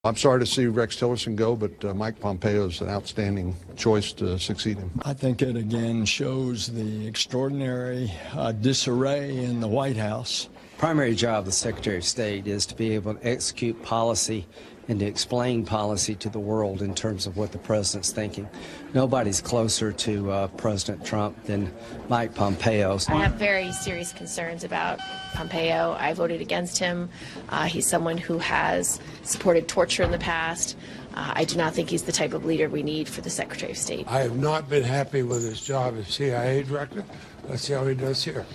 I'm sorry to see Rex Tillerson go, but Mike Pompeo is an outstanding choice to succeed him. I think it again shows the extraordinary disarray in the White House. Primary job of the Secretary of State is to be able to execute policy and to explain policy to the world in terms of what the president's thinking. Nobody's closer to President Trump than Mike Pompeo. I have very serious concerns about Pompeo. I voted against him. He's someone who has supported torture in the past. I do not think he's the type of leader we need for the Secretary of State. I have not been happy with his job as CIA director. Let's see how he does here.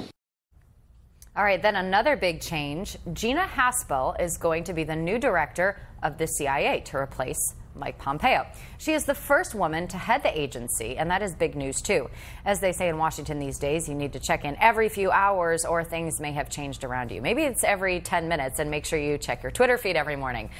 All right, then another big change. Gina Haspel is going to be the new director of the CIA to replace Mike Pompeo. She is the first woman to head the agency, and that is big news, too. As they say in Washington these days, you need to check in every few hours or things may have changed around you. Maybe it's every 10 minutes, and make sure you check your Twitter feed every morning.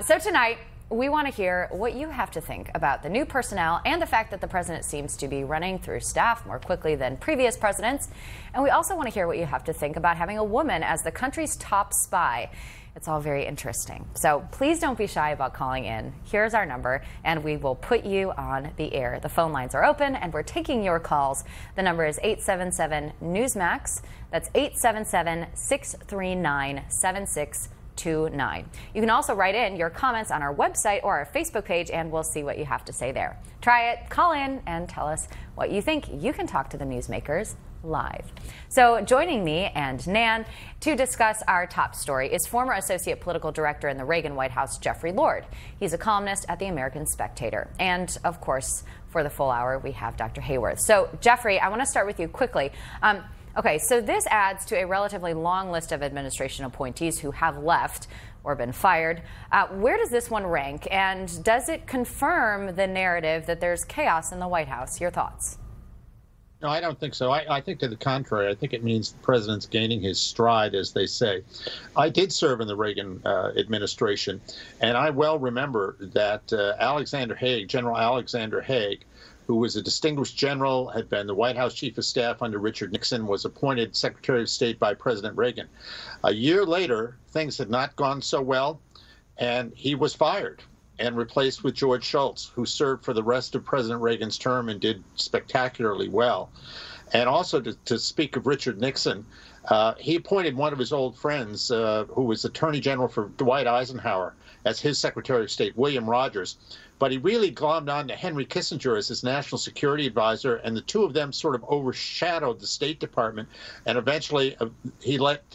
So tonight, we want to hear what you have to think about the new personnel and the fact that the president seems to be running through staff more quickly than previous presidents. And we also want to hear what you have to think about having a woman as the country's top spy. It's all very interesting. So please don't be shy about calling in. Here's our number, and we will put you on the air. The phone lines are open, and we're taking your calls. The number is 877-Newsmax. That's 877-639-7629. You can also write in your comments on our website or our Facebook page, and we'll see what you have to say there. Try it, call in, and tell us what you think. You can talk to the newsmakers live. So joining me and Nan to discuss our top story is former Associate Political Director in the Reagan White House, Jeffrey Lord. He's a columnist at the American Spectator. And, of course, for the full hour, we have Dr. Hayworth. So, Jeffrey, I want to start with you quickly. Okay, so this adds to a relatively long list of administration appointees who have left or been fired. Where does this one rank, and does it confirm the narrative that there's chaos in the White House? Your thoughts? No, I don't think so. I think to the contrary. I think it means the president's gaining his stride, as they say. I did serve in the Reagan administration, and I well remember that General Alexander Haig, who was a distinguished general, had been the White House chief of staff under Richard Nixon, was appointed Secretary of State by President Reagan. A year later, things had not gone so well, and he was fired and replaced with George Shultz, who served for the rest of President Reagan's term and did spectacularly well. And also, to speak of Richard Nixon, he appointed one of his old friends, who was Attorney General for Dwight Eisenhower, as his Secretary of State, William Rogers. But he really glommed on to Henry Kissinger as his national security advisor, and the two of them sort of overshadowed the State Department. And eventually, he let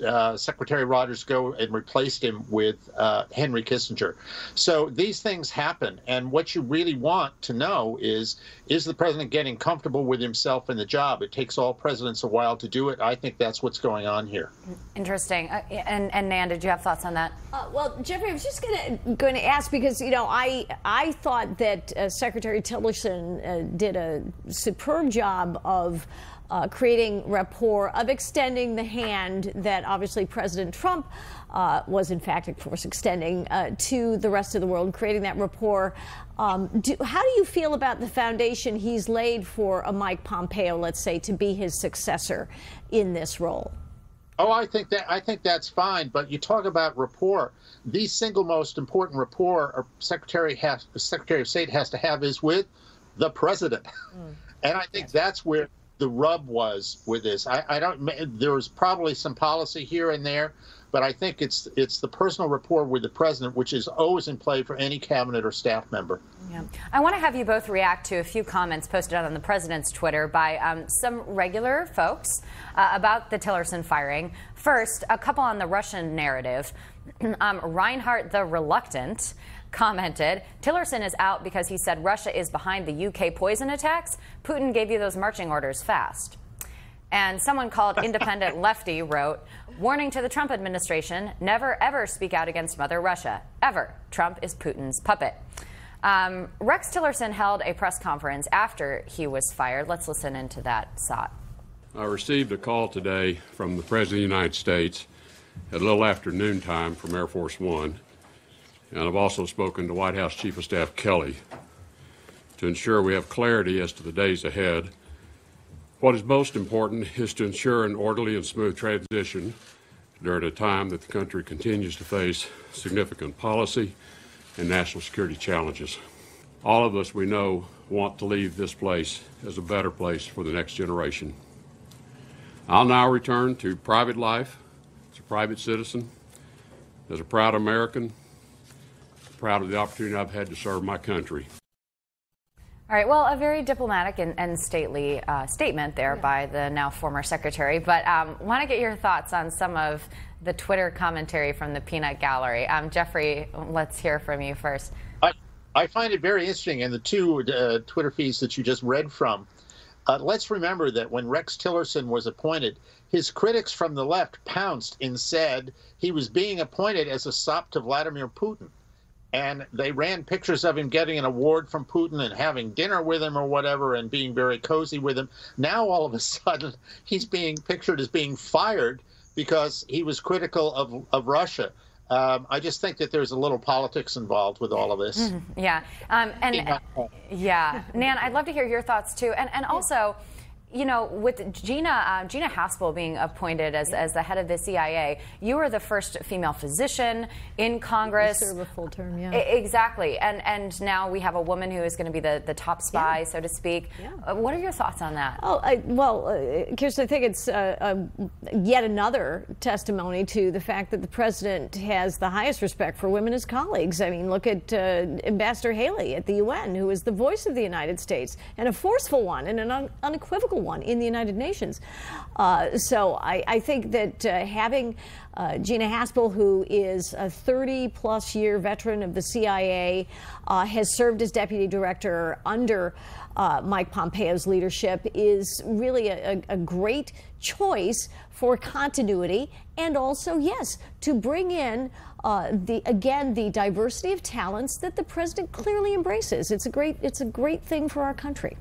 Secretary Rogers go and replaced him with Henry Kissinger. So these things happen, and what you really want to know is the president getting comfortable with himself in the job? It takes all presidents a while to do it. I think that's what's going on here. Interesting. And Nan, did you have thoughts on that? Well, Jeffrey, I was just going to ask because, you know, I thought that Secretary Tillerson did a superb job of creating rapport, of extending the hand that obviously President Trump was, in fact, of course, extending to the rest of the world, creating that rapport. How do you feel about the foundation he's laid for a Mike Pompeo, let's say, to be his successor in this role? Oh, I think that's fine. But you talk about rapport. The single most important rapport a Secretary of State has to have is with the president. And I think that's where the rub was with this. There was probably some policy here and there, but I think it's the personal rapport with the president, which is always in play for any cabinet or staff member. Yeah. I want to have you both react to a few comments posted on the president's Twitter by some regular folks about the Tillerson firing. First, a couple on the Russian narrative. Reinhardt the Reluctant commented, Tillerson is out because he said Russia is behind the UK poison attacks. Putin gave you those marching orders fast. And someone called Independent Lefty wrote, warning to the Trump administration, never ever speak out against Mother Russia. Ever. Trump is Putin's puppet. Rex Tillerson held a press conference after he was fired. Let's listen into that, Sot. I received a call today from the President of the United States at a little after noontime from Air Force One. And I've also spoken to White House Chief of Staff Kelly to ensure we have clarity as to the days ahead. What is most important is to ensure an orderly and smooth transition during a time that the country continues to face significant policy, and national security challenges. All of us, we know, want to leave this place as a better place for the next generation. I'll now return to private life as a private citizen, as a proud American, proud of the opportunity I've had to serve my country. All right, well, a very diplomatic and stately statement there by the now former secretary, but want to get your thoughts on some of the Twitter commentary from the peanut gallery. Jeffrey, let's hear from you first. I find it very interesting, and the two Twitter feeds that you just read from. Let's remember that when Rex Tillerson was appointed, his critics from the left pounced and said he was being appointed as a sop to Vladimir Putin. And they ran pictures of him getting an award from Putin and having dinner with him or whatever and being very cozy with him. Now, all of a sudden, he's being pictured as being fired because he was critical of Russia. I just think that there's a little politics involved with all of this. Yeah. Yeah. Nan, I'd love to hear your thoughts, too. And also, you know, with Gina Haspel being appointed as the head of the CIA, you were the first female physician in Congress. Serve a full term, yeah. Exactly. And now we have a woman who is going to be the top spy, so to speak. Yeah. What are your thoughts on that? Oh, Kirsten, I think it's yet another testimony to the fact that the president has the highest respect for women as colleagues. I mean, look at Ambassador Haley at the UN, who is the voice of the United States, and a forceful one and an unequivocal one in the United Nations. So I think that having Gina Haspel, who is a 30-plus year veteran of the CIA, has served as deputy director under Mike Pompeo's leadership, is really a great choice for continuity and also, yes, to bring in the diversity of talents that the president clearly embraces. It's a great thing for our country.